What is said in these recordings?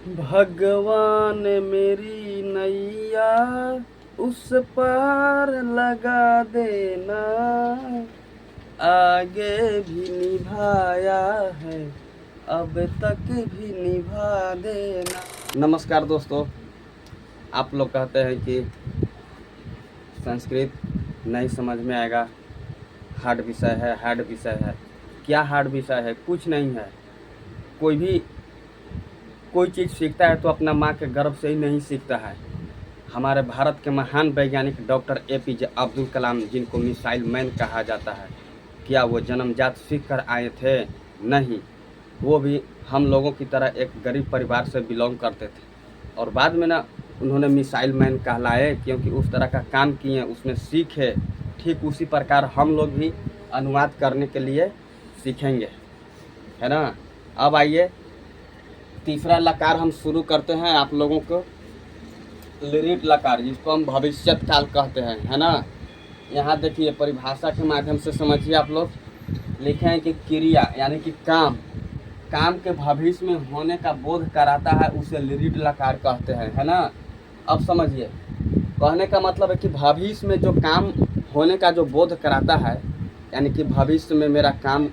भगवान मेरी नैया उस पार लगा देना, आगे भी निभाया है अब तक भी निभा देना। नमस्कार दोस्तों, आप लोग कहते हैं कि संस्कृत नहीं समझ में आएगा, हार्ड विषय है, हार्ड विषय है। क्या हार्ड विषय है? कुछ नहीं है। कोई चीज़ सीखता है तो अपना माँ के गर्भ से ही नहीं सीखता है। हमारे भारत के महान वैज्ञानिक डॉक्टर APJ अब्दुल कलाम, जिनको मिसाइल मैन कहा जाता है, क्या वो जन्मजात सीख कर आए थे? नहीं, वो भी हम लोगों की तरह एक गरीब परिवार से बिलोंग करते थे और बाद में ना उन्होंने मिसाइल मैन कहलाए, क्योंकि उस तरह का काम किए, उसमें सीखे। ठीक उसी प्रकार हम लोग भी अनुवाद करने के लिए सीखेंगे, है ना। अब आइए, तीसरा लकार हम शुरू करते हैं आप लोगों को। लिरिट लकार, जिसको हम भविष्यत काल कहते हैं, है ना। यहाँ देखिए, परिभाषा के माध्यम से समझिए। आप लोग लिखे हैं कि क्रिया यानी कि काम, काम के भविष्य में होने का बोध कराता है, उसे लिरिट लकार कहते हैं, है ना। अब समझिए, कहने का मतलब है कि भविष्य में जो काम होने का जो बोध कराता है, यानी कि भविष्य में मेरा काम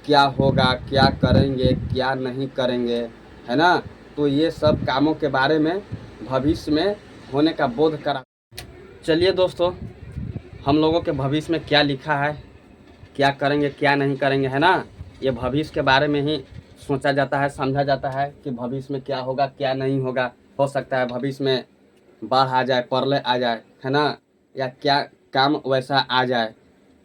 क्या होगा, क्या करेंगे, क्या नहीं करेंगे, है ना। तो ये सब कामों के बारे में भविष्य में होने का बोध करा। चलिए दोस्तों, हम लोगों के भविष्य में क्या लिखा है, क्या करेंगे, क्या नहीं करेंगे, है ना। ये भविष्य के बारे में ही सोचा जाता है, समझा जाता है कि भविष्य में क्या होगा, क्या नहीं होगा। हो सकता है भविष्य में बाढ़ आ जाए, प्रलय आ जाए, है ना, या क्या काम वैसा आ जाए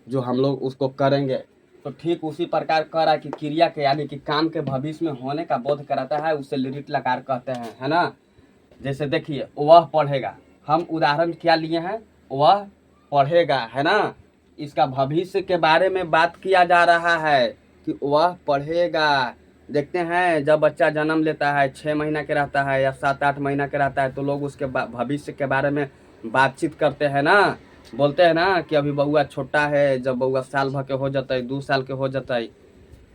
जो हम लोग उसको करेंगे। तो ठीक उसी प्रकार कह रहा है कि क्रिया के यानी कि काम के भविष्य में होने का बोध कराता है, उसे लिरिट लकार कहते हैं, है ना। जैसे देखिए, वह पढ़ेगा, हम उदाहरण क्या लिए हैं, वह पढ़ेगा, है ना। इसका भविष्य के बारे में बात किया जा रहा है कि वह पढ़ेगा। देखते हैं, जब बच्चा जन्म लेता है, 6 महीना के रहता है या 7-8 महीना के रहता है, तो लोग उसके भविष्य के बारे में बातचीत करते हैं ना। बोलते हैं ना कि अभी बउआ छोटा है, जब बउआ साल भर के हो जाते, 2 साल के हो जाते,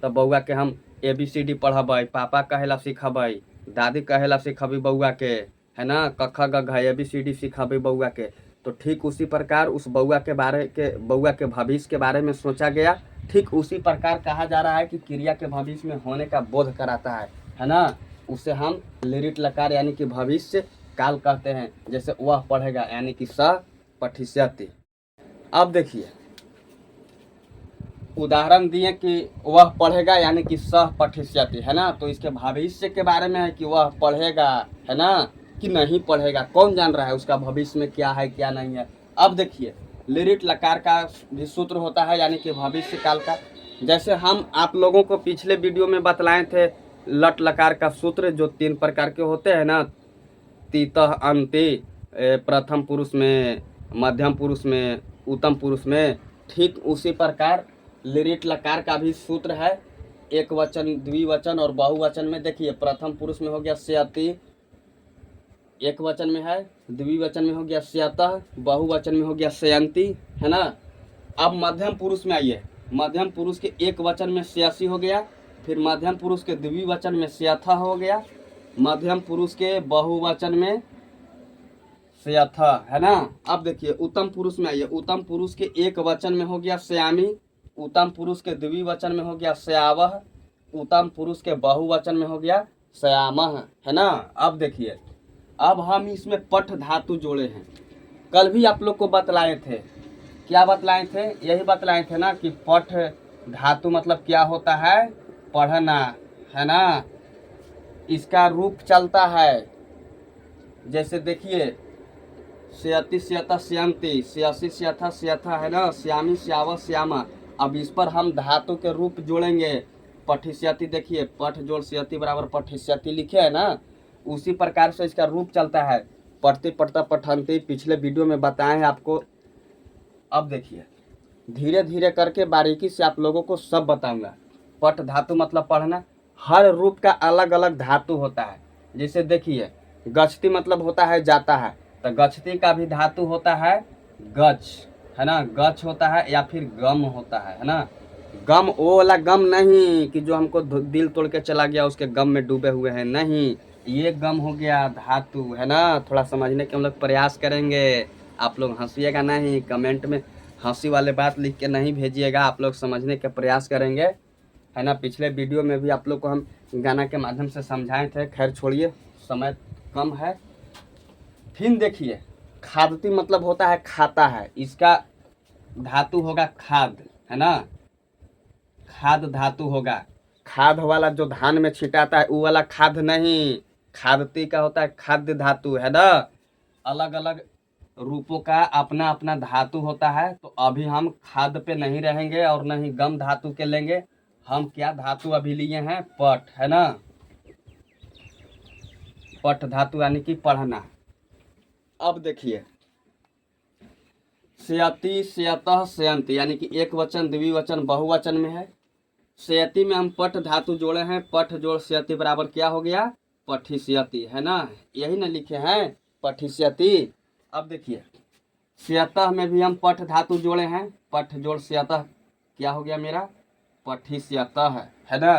तब बउआ के हम ABCD पढ़बै, पापा कहेला सिखबै, दादी कहेला सिखबै बउआ के, है ना। क ख ग घ ABCD सिखबै बउआ के। तो ठीक उसी प्रकार उस बउआ के भविष्य के बारे में सोचा गया। ठीक उसी प्रकार कहा जा रहा है कि क्रिया के भविष्य में होने का बोध कराता है ना। उसे हम लिरिट लकार यानी कि भविष्य काल कहते हैं। जैसे वह पढ़ेगा यानी कि स पठिष्यति। अब देखिए, उदाहरण दिए कि वह पढ़ेगा यानी कि सह पठिष्यति, है ना। तो इसके भविष्य के बारे में है कि वह पढ़ेगा, है ना, कि नहीं पढ़ेगा। कौन जान रहा है उसका भविष्य में क्या है, क्या नहीं है। अब देखिए, लिरिट लकार का भी सूत्र होता है यानी कि भविष्य काल का। जैसे हम आप लोगों को पिछले वीडियो में बतलाए थे लट लकार का सूत्र, जो 3 प्रकार के होते हैं ना, तीतः अंति, प्रथम पुरुष में, मध्यम पुरुष में, उत्तम पुरुष में। ठीक उसी प्रकार लिरिट लकार का भी सूत्र है, एक वचन, द्विवचन और बहुवचन में। देखिए, प्रथम पुरुष में हो गया स्यति, एक वचन में है, द्विवचन में हो गया स्यतः, बहुवचन में हो गया स्यन्ति, है ना। अब मध्यम पुरुष में आइए, मध्यम पुरुष के एक वचन में स्यसि हो गया, फिर मध्यम पुरुष के द्विवचन में स्यथ हो गया, मध्यम पुरुष के बहुवचन में स्यथ, है ना। अब देखिए, उत्तम पुरुष में आइए, उत्तम पुरुष के एक वचन में हो गया श्यामी, उत्तम पुरुष के द्विवचन में हो गया श्यावह, उत्तम पुरुष के बहुवचन में हो गया श्यामः, है ना। अब देखिए, अब हम इसमें पठ धातु जोड़े हैं। कल भी आप लोग को बतलाए थे, क्या बतलाए थे, यही बतलाए थे ना कि पठ धातु मतलब क्या होता है, पढ़ना, है ना। इसका रूप चलता है, जैसे देखिए, स्यति स्यता स्यन्ति, स्यसि स्यथा स्यथा, है ना, श्यामी श्याव श्यामा। अब इस पर हम धातु के रूप जोड़ेंगे। पठिष्यति, देखिए, पठ जोड़ स्यति बराबर पठिष्यति लिखे है ना। उसी प्रकार से इसका रूप चलता है, पढ़ते पढ़ता पठन्ति। पिछले वीडियो में बताए हैं आपको। अब देखिए, धीरे धीरे करके बारीकी से आप लोगों को सब बताऊंगा। पठ धातु मतलब पढ़ना, हर रूप का अलग अलग धातु होता है। जैसे देखिए, गच्छति मतलब होता है जाता है, तो गच्छति का भी धातु होता है गच्छ, है ना। गच्छ होता है या फिर गम होता है ना। गम वो वाला गम नहीं कि जो हमको दिल तोड़ के चला गया, उसके गम में डूबे हुए हैं, नहीं। ये गम हो गया धातु, है ना। थोड़ा समझने के हम लोग प्रयास करेंगे। आप लोग हंसिएगा नहीं, कमेंट में हंसी वाले बात लिख के नहीं भेजिएगा। आप लोग समझने के प्रयास करेंगे, है ना। पिछले वीडियो में भी आप लोग को हम गाना के माध्यम से समझाए थे। खैर छोड़िए, समय कम है। फिर देखिए, खादती मतलब होता है खाता है, इसका धातु होगा खाद, है ना। खाद धातु होगा। खाद वाला जो धान में छिटाता है वो वाला खाद नहीं, खादती का होता है खाद्य धातु, है ना। अलग अलग रूपों का अपना अपना धातु होता है। तो अभी हम खाद पे नहीं रहेंगे और न ही गम धातु के लेंगे। हम क्या धातु अभी लिए हैं, पट, है ना। पट धातु यानी कि पढ़ना। अब देखिए, सेयति सेयतः सेयंती यानी कि एक वचन द्विवचन बहुवचन में है। सेयति में हम पट धातु जोड़े हैं, पट जोड़ सेयति बराबर क्या हो गया, पठिष्यति, है ना। यही ना लिखे हैं, पठिष्यति। अब देखिए, सेयतः में भी हम पट धातु जोड़े हैं, पट जोड़ सेयतः क्या हो गया मेरा, पठिष्यतः, है ना।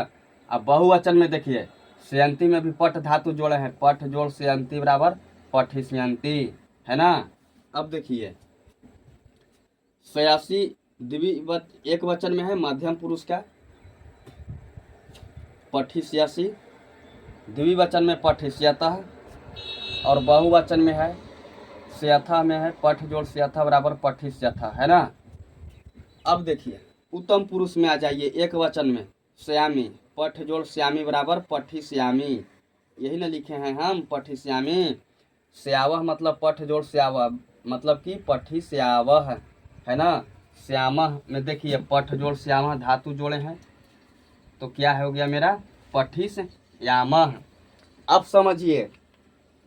अब बहुवचन में देखिए, सेयंती में भी पट धातु जोड़े हैं, पट जोड़ सेयंती बराबर पठिष्यंती, है ना। अब देखिए, सयासी एक वचन में है मध्यम पुरुष का, पठिष्यासी। द्विवचन में पठिष्यतः और बहुवचन में है सेयथा में है पठ जोड़ सेयथा बराबर पठिष्यथा, है ना। अब देखिए, उत्तम पुरुष में आ जाइए, एक वचन में श्यामी, पठ जोड़ श्यामी बराबर पठिष्यामी। यही ना लिखे हैं हम, पठिष्यामी। श्यावह मतलब पठ जोड़ श्यावह मतलब कि पठिष्यावह, है ना। श्यामह में देखिए, पठ जोड़ श्यामह धातु जोड़े हैं तो क्या हो गया मेरा, पठिष्यामह। अब समझिए,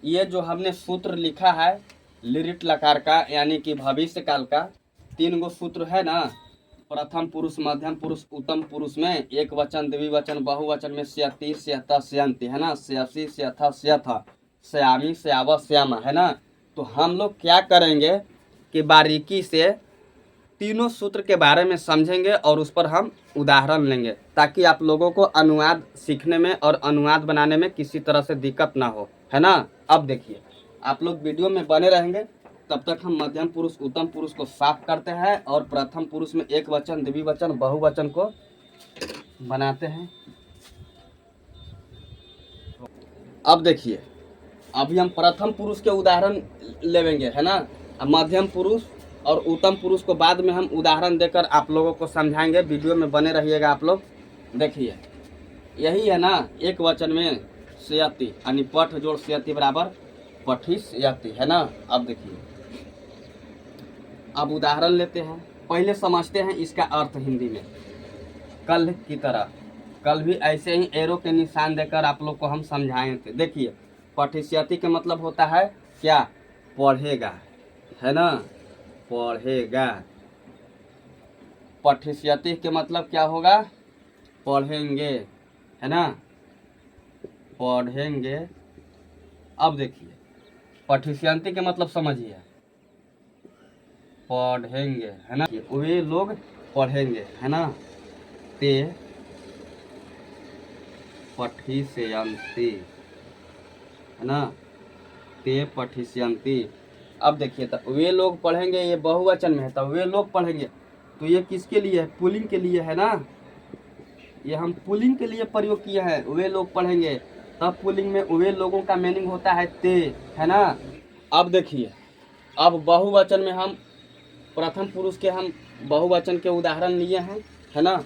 ये जो हमने सूत्र लिखा है लिरिट लकार का यानी कि भविष्य काल का, 3 गो सूत्र है ना। प्रथम पुरुष, मध्यम पुरुष, उत्तम पुरुष में एक वचन द्विवचन बहुवचन में सेयति सेयतः सेयंती, है ना। सेयसी सेयथा सेयथा, श्यामी श्यावह श्यामा, है ना। तो हम लोग क्या करेंगे कि बारीकी से तीनों सूत्र के बारे में समझेंगे और उस पर हम उदाहरण लेंगे, ताकि आप लोगों को अनुवाद सीखने में और अनुवाद बनाने में किसी तरह से दिक्कत ना हो, है ना। अब देखिए, आप लोग वीडियो में बने रहेंगे, तब तक हम मध्यम पुरुष उत्तम पुरुष को साफ करते हैं और प्रथम पुरुष में एक वचन द्विवचन बहुवचन को बनाते हैं। अब देखिए, अभी हम प्रथम पुरुष के उदाहरण लेंगे, है ना। मध्यम पुरुष और उत्तम पुरुष को बाद में हम उदाहरण देकर आप लोगों को समझाएंगे। वीडियो में बने रहिएगा आप लोग। देखिए, यही है ना, एक वचन में सेयति यानी पठ जोड़ सेयति बराबर पठिष्यति, है ना। अब देखिए, अब उदाहरण लेते हैं। पहले समझते हैं इसका अर्थ हिंदी में। कल की तरह, कल भी ऐसे ही एरो के निशान देकर आप लोग को हम समझाए थे। देखिए, पठिष्यति का मतलब होता है क्या, पढ़ेगा, है ना, पढ़ेगा। पठिष्यति के मतलब क्या होगा, पढ़ेंगे, है ना, पढ़ेंगे। अब देखिए, पठिष्यंति के मतलब समझिए, पढ़ेंगे, है ना। वे लोग पढ़ेंगे, है ना, ते पठिष्यन्ति, है ना, ते पठिष्यन्ति। अब देखिए, तो वे लोग पढ़ेंगे, ये बहुवचन में है तो वे लोग पढ़ेंगे, तो ये किसके लिए है, पुल्लिंग के लिए, है ना। ये हम पुल्लिंग के लिए प्रयोग किए हैं, वे लोग पढ़ेंगे। तब पुल्लिंग में वे लोगों का मीनिंग होता है ते, है ना। अब देखिए, अब बहुवचन में हम प्रथम पुरुष के हम बहुवचन के उदाहरण लिए हैं, है ना।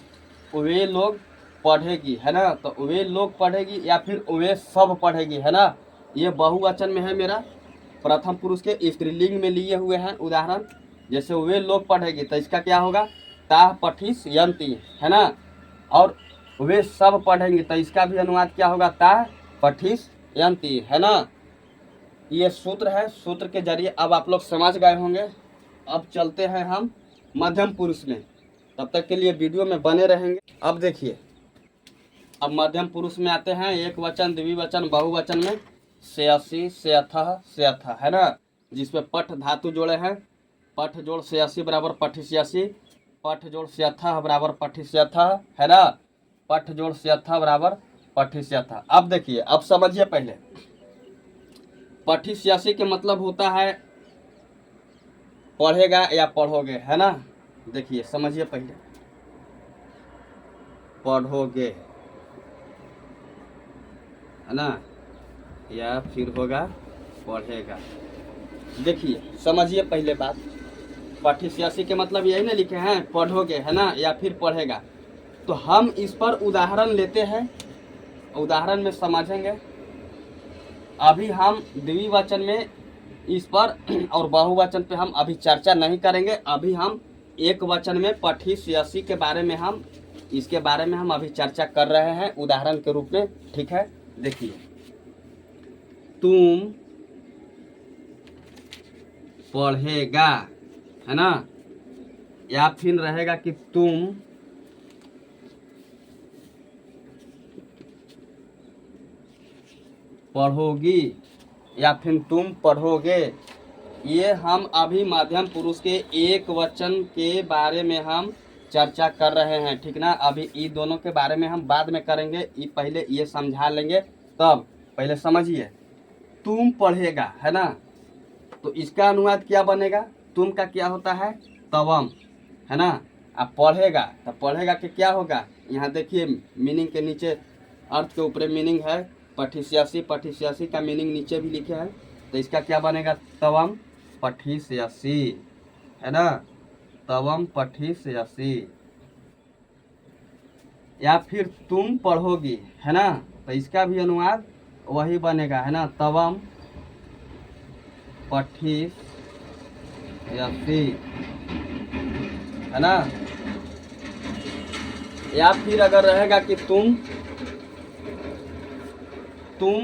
वे लोग पढ़ेगी, है ना, तो वे लोग पढ़ेगी या फिर वे सब पढ़ेगी, है ना। ये बहुवचन में है मेरा, प्रथम पुरुष के स्त्रीलिंग में लिए हुए हैं उदाहरण। जैसे वे लोग पढ़ेगी तो इसका क्या होगा, ताह पठिष्यन्ति, है ना। और वे सब पढ़ेंगे तो इसका भी अनुवाद क्या होगा, ताह पठिष्यन्ति, है ना। ये सूत्र है, सूत्र के जरिए अब आप लोग समझ गए होंगे। अब चलते हैं हम मध्यम पुरुष में, तब तक के लिए वीडियो में बने रहेंगे। अब देखिए, अब मध्यम पुरुष में आते हैं, एक वचन द्विवचन बहुवचन में सेयसी सेयथः सेयथा, है ना, जिसमें पठ धातु जोड़े हैं, पठ जोड़ सेयसी बराबर पठिष्यसि, पठ जोड़ सेयथः बराबर पठिष्यथः, है ना, पठ जोड़ सेयथा बराबर पठिष्यथ। अब देखिए, अब समझिए पहले, पठिष्यसि के मतलब होता है पढ़ेगा या पढ़ोगे, है ना। देखिए समझिए पहले, पढ़ोगे, है ना, या फिर होगा पढ़ेगा। देखिए समझिए पहले बात, पठिष्यसि के मतलब यही ना लिखे हैं, पढ़ोगे, है ना, या फिर पढ़ेगा। तो हम इस पर उदाहरण लेते हैं, उदाहरण में समझेंगे। अभी हम द्विवचन में इस पर और बहुवचन पे हम अभी चर्चा नहीं करेंगे। अभी हम एक वचन में पठिष्यसि के बारे में हम इसके बारे में हम अभी चर्चा कर रहे हैं उदाहरण के रूप में, ठीक है। देखिए, तुम पढ़ेगा, है ना, या फिर रहेगा कि तुम पढ़ोगी, या फिर तुम पढ़ोगे। ये हम अभी मध्यम पुरुष के एक वचन के बारे में हम चर्चा कर रहे हैं, ठीक ना। अभी ये दोनों के बारे में हम बाद में करेंगे, ये पहले ये समझा लेंगे। तब पहले समझिए, तुम पढ़ेगा, है ना, तो इसका अनुवाद क्या बनेगा, तुम का क्या होता है, तवम, है ना। अब पढ़ेगा, तो पढ़ेगा कि क्या होगा, यहाँ देखिए मीनिंग के नीचे, अर्थ के ऊपर मीनिंग है पठिष्यसि, पठिष्यसि का मीनिंग नीचे भी लिखे है। तो इसका क्या बनेगा, तवम पठिष्यसि, है ना, तवम पठिष्यसि। या फिर तुम पढ़ोगी, है ना, तो इसका भी अनुवाद वही बनेगा, है ना, तवम पठिष्यसि, है ना। या फिर अगर रहेगा कि तुम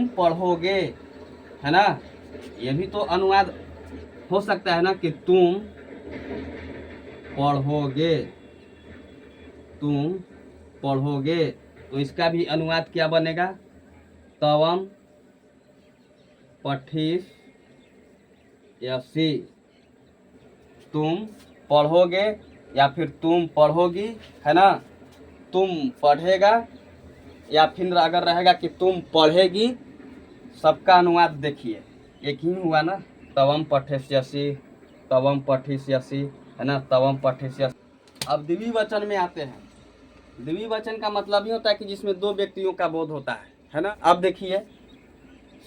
पढ़ोगे, है ना, ये भी तो अनुवाद हो सकता है ना कि तुम पढ़ोगे, तुम पढ़ोगे। तो इसका भी अनुवाद क्या बनेगा, तवम पठिष्यसि, तुम पढ़ोगे या फिर तुम पढ़ोगी, है ना, तुम पढ़ेगा या फिर अगर रहेगा कि तुम पढ़ेगी। सबका अनुवाद देखिए एक ही हुआ ना, तवम पठिष्यसि, तवम पठिष्यसि, है ना, तवम पठिष्यसि। अब द्विवचन में आते हैं। द्विवचन का मतलब ही होता है कि जिसमें दो व्यक्तियों का बोध होता है ना। अब देखिए,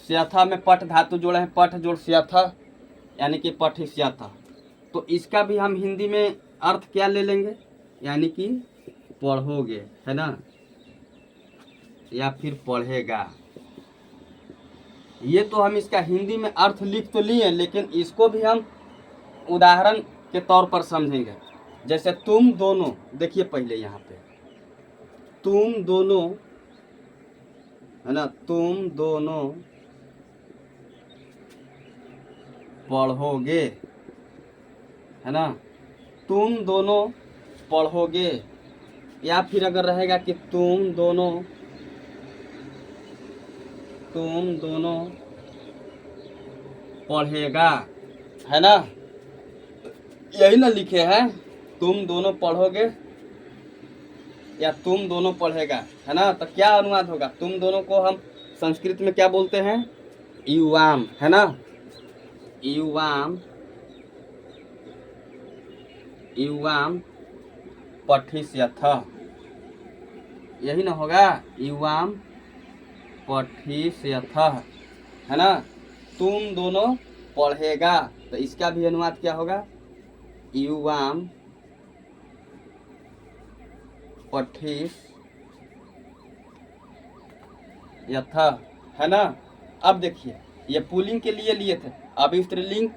स्यथ में पठ धातु जोड़े हैं, पठ जोड़ स्यथ, यानी कि पठिष्यथ। तो इसका भी हम हिंदी में अर्थ क्या ले लेंगे, यानी कि पढ़ोगे, है ना, या फिर पढ़ेगा। ये तो हम इसका हिंदी में अर्थ लिख तो लिए, लेकिन इसको भी हम उदाहरण के तौर पर समझेंगे। जैसे तुम दोनों, देखिए पहले यहाँ पे, तुम दोनों, है ना, तुम दोनों पढ़ोगे, है ना, तुम दोनों पढ़ोगे। या फिर अगर रहेगा कि तुम दोनों पढ़ेगा, है ना, यही ना लिखे हैं, तुम दोनों पढ़ोगे या तुम दोनों पढ़ेगा, है ना। तो क्या अनुवाद होगा, तुम दोनों को हम संस्कृत में क्या बोलते हैं, युवाम, है ना, युवाम, युवाम पठिष्यथ, यही ना होगा, युवाम पठिष्यथ, है ना। तुम दोनों पढ़ेगा, तो इसका भी अनुवाद क्या होगा, युवाम पठिष्यथ, है ना। अब देखिए, ये पुल्लिंग के लिए लिए थे, अब स्त्रीलिंग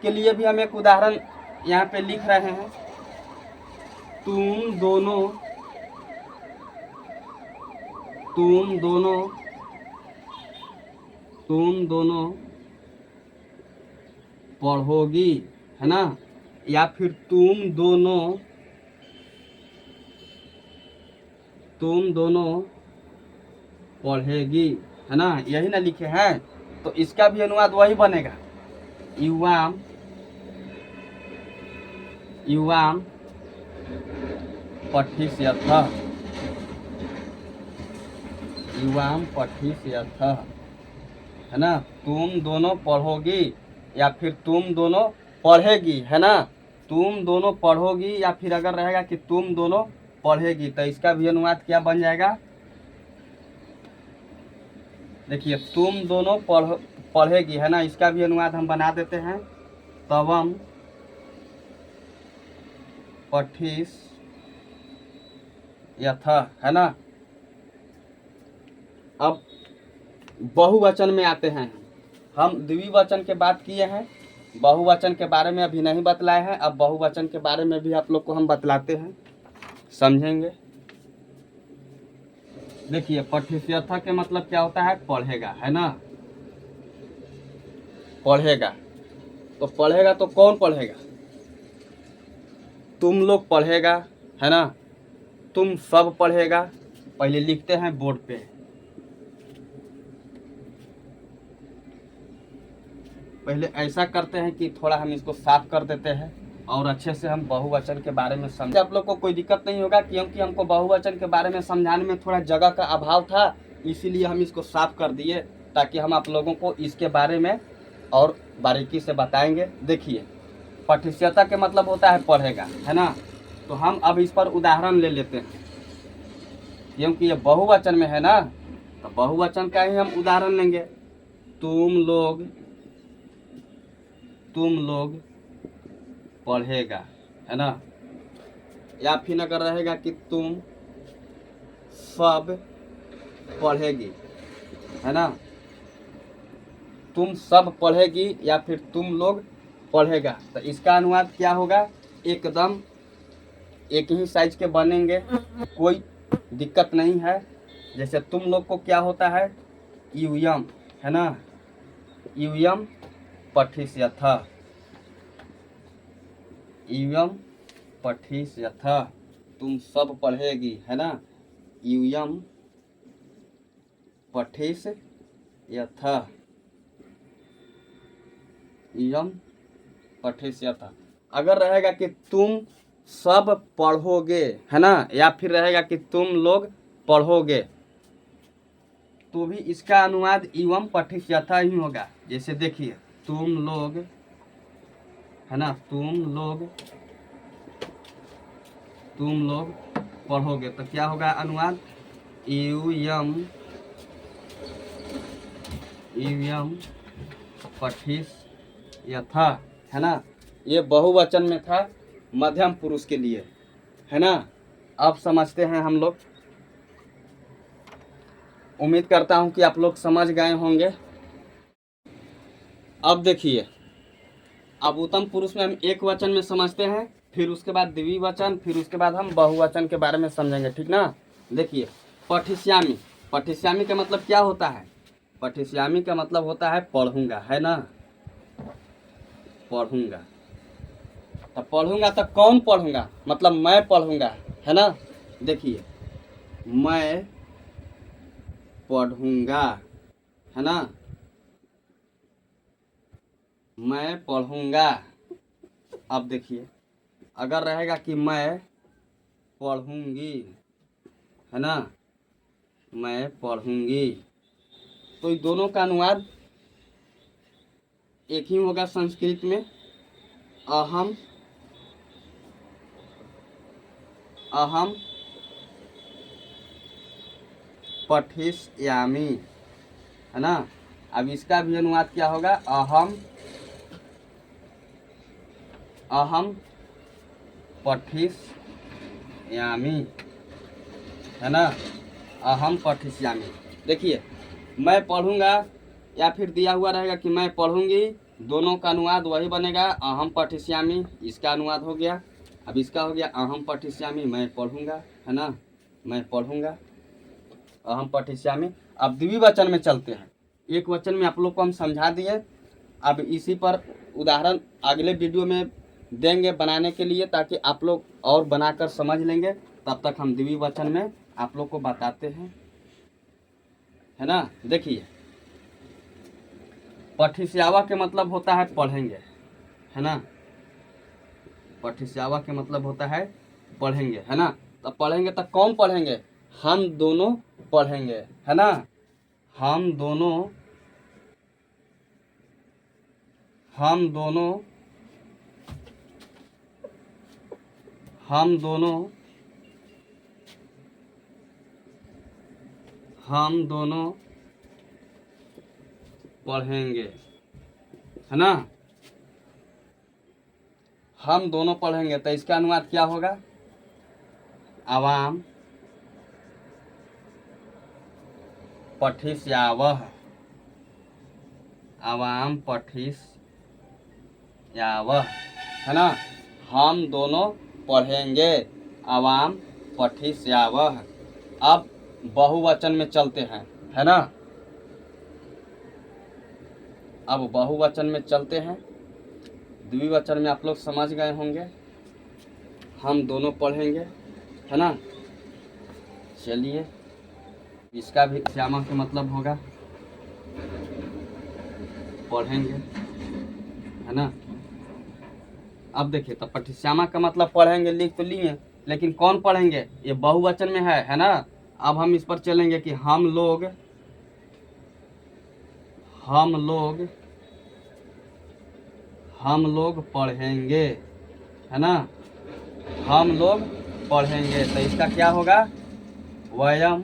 के लिए भी हम एक उदाहरण यहाँ पे लिख रहे हैं। तुम दोनों पढ़ोगी, है ना, या फिर तुम दोनों पढ़ेगी, है ना, यही ना लिखे हैं। तो इसका भी अनुवाद वही बनेगा, युवाम पठिष्यथ, युवाम पठिष्यथः, है ना। तुम दोनों पढ़ोगी या फिर तुम दोनों पढ़ेगी, है ना। तुम दोनों पढ़ोगी या फिर अगर रहेगा कि तुम दोनों पढ़ेगी तो इसका भी अनुवाद क्या बन जाएगा। देखिए तुम दोनों पढ़ेगी, है ना, इसका भी अनुवाद हम बना देते हैं तवम पठिष्यथः, है ना। अब बहुवचन में आते हैं। हम द्विवचन के बात किए हैं, बहुवचन के बारे में अभी नहीं बतलाए हैं। अब बहुवचन के बारे में भी आप लोग को हम बतलाते हैं, समझेंगे। देखिए पठिष्यथः के मतलब क्या होता है, पढ़ेगा, है ना। पढ़ेगा, तो पढ़ेगा तो कौन पढ़ेगा, तुम लोग पढ़ेगा, है ना। तुम सब पढ़ेगा। पहले लिखते हैं बोर्ड पे, पहले ऐसा करते हैं कि थोड़ा हम इसको साफ कर देते हैं और अच्छे से हम बहुवचन के बारे में समझे। आप लोग को कोई दिक्कत नहीं होगा, क्योंकि हमको बहुवचन के बारे में समझाने में थोड़ा जगह का अभाव था, इसीलिए हम इसको साफ कर दिए ताकि हम आप लोगों को इसके बारे में और बारीकी से बताएंगे। देखिए पठिष्यथः के मतलब होता है पढ़ेगा, है ना। तो हम अब इस पर उदाहरण ले लेते हैं, क्योंकि ये बहुवचन में है ना, तो बहुवचन का ही हम उदाहरण लेंगे। तुम लोग पढ़ेगा, है ना। या फिर अगर रहेगा कि तुम सब पढ़ेगी, है ना। तुम सब पढ़ेगी या फिर तुम लोग पढ़ेगा, तो इसका अनुवाद क्या होगा, एकदम एक ही साइज के बनेंगे, कोई दिक्कत नहीं है। जैसे तुम लोग को क्या होता है, यूयम, है ना, यूयम पठिष्यथः, यूयम पठिष्यथः, तुम सब पढ़ेगी, है ना। यूयम पठिष्यथः, यूयम पठिष्यथः। अगर रहेगा कि तुम सब पढ़ोगे, है ना, या फिर रहेगा कि तुम लोग पढ़ोगे, तो भी इसका अनुवाद एवं पठिष्यथः ही होगा। जैसे देखिए तुम लोग, है ना, तुम लोग पढ़ोगे, तो क्या होगा अनुवाद, यूयम पठिष्यथः, है ना। ये बहुवचन में था, मध्यम पुरुष के लिए, है ना। अब समझते हैं हम लोग, उम्मीद करता हूं कि आप लोग समझ गए होंगे। अब देखिए, अब उत्तम पुरुष में हम एक वचन में समझते हैं, फिर उसके बाद द्विवचन, फिर उसके बाद हम बहुवचन के बारे में समझेंगे, ठीक ना। देखिए पठिष्यामि, पठिष्यामि का मतलब क्या होता है, पठिष्यामि का मतलब होता है पढ़ूंगा, है ना। पढ़ूंगा, तो पढ़ूंगा तो कौन पढ़ूंगा, मतलब मैं पढ़ूंगा, है ना। देखिए मैं पढ़ूंगा, है ना, मैं पढ़ूंगा। अब देखिए अगर रहेगा कि मैं पढ़ूंगी, है ना, मैं पढ़ूंगी, तो इन दोनों का अनुवाद एक ही होगा संस्कृत में, अहम पठिष्यामि, है ना। अब इसका भी अनुवाद क्या होगा, अहम पठिष्यामि, है ना, अहम पठिष्यामि। देखिए मैं पढ़ूंगा या फिर दिया हुआ रहेगा कि मैं पढ़ूंगी, दोनों का अनुवाद वही बनेगा, अहम पठिष्यामि, इसका अनुवाद हो गया। अब इसका हो गया अहम पठिष्यामि, मैं पढ़ूंगा, है ना, मैं पढ़ूंगा, अहम पठिष्यामि। अब द्विवचन में चलते हैं, एक वचन में आप लोग को हम समझा दिए, अब इसी पर उदाहरण अगले वीडियो में देंगे बनाने के लिए, ताकि आप लोग और बनाकर समझ लेंगे। तब तक हम द्विवचन में आप लोग को बताते हैं, है ना। देखिए पठिष्यावः के मतलब होता है पढ़ेंगे, है ना, पठिष्यावः के मतलब होता है पढ़ेंगे, है ना। तो पढ़ेंगे तो कौन पढ़ेंगे, हम दोनों पढ़ेंगे, है ना। हम दोनों हम दोनों हम दोनों हम दोनों पढ़ेंगे, है ना। हम दोनों पढ़ेंगे तो इसका अनुवाद क्या होगा? आवाम पठिष्यावः, आवाम पठिष्यावः, है ना। हम दोनों पढ़ेंगे, आवाम पठिष्यावः। अब बहुवचन में चलते हैं, है ना। अब बहुवचन में चलते हैं। द्विवचन में आप लोग समझ गए होंगे, हम दोनों पढ़ेंगे, है ना। चलिए, इसका भी श्यामा का मतलब होगा पढ़ेंगे, है ना। अब देखिए, तो पठिश्यामा का मतलब पढ़ेंगे लिख तो लिए, लेकिन कौन पढ़ेंगे? ये बहुवचन में है ना। अब हम इस पर चलेंगे कि हम लोग पढ़ेंगे, है ना। हम लोग पढ़ेंगे तो इसका क्या होगा? वयम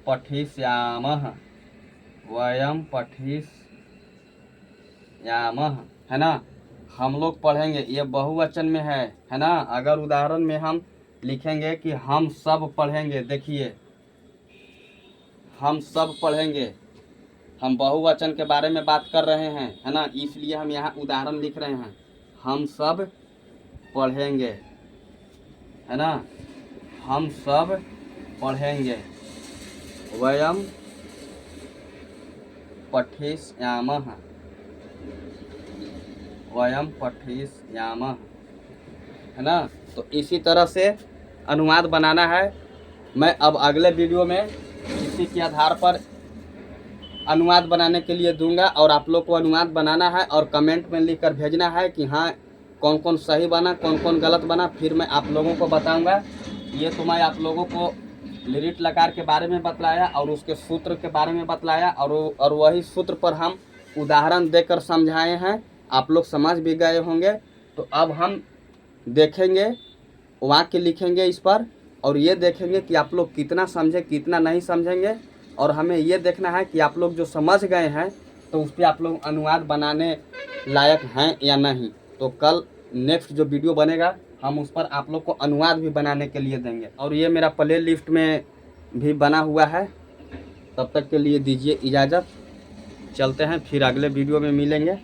पठिष्यामः, वयम पठिष्यामः, है ना। हम लोग पढ़ेंगे, ये बहुवचन में है ना। अगर उदाहरण में हम लिखेंगे कि हम सब पढ़ेंगे, देखिए हम सब पढ़ेंगे, हम बहुवचन के बारे में बात कर रहे हैं, है ना। इसलिए हम यहाँ उदाहरण लिख रहे हैं, हम सब पढ़ेंगे, है ना। हम सब पढ़ेंगे, वयम पठिष्यामः, वयम पठिष्यामः, है ना। तो इसी तरह से अनुवाद बनाना है। मैं अब अगले वीडियो में इसी के आधार पर अनुवाद बनाने के लिए दूंगा, और आप लोग को अनुवाद बनाना है और कमेंट में लिखकर भेजना है कि हाँ कौन कौन सही बना, कौन कौन गलत बना। फिर मैं आप लोगों को बताऊंगा। ये तो मैं आप लोगों को लिरिट लकार के बारे में बतलाया और उसके सूत्र के बारे में बतलाया, और वही सूत्र पर हम उदाहरण देकर समझाए हैं। आप लोग समझ भी गए होंगे। तो अब हम देखेंगे, वाक्य लिखेंगे इस पर, और ये देखेंगे कि आप लोग कितना समझे कितना नहीं समझेंगे। और हमें ये देखना है कि आप लोग जो समझ गए हैं तो उस पर आप लोग अनुवाद बनाने लायक हैं या नहीं। तो कल नेक्स्ट जो वीडियो बनेगा हम उस पर आप लोग को अनुवाद भी बनाने के लिए देंगे। और ये मेरा प्ले लिस्ट में भी बना हुआ है। तब तक के लिए दीजिए इजाज़त, चलते हैं, फिर अगले वीडियो में मिलेंगे।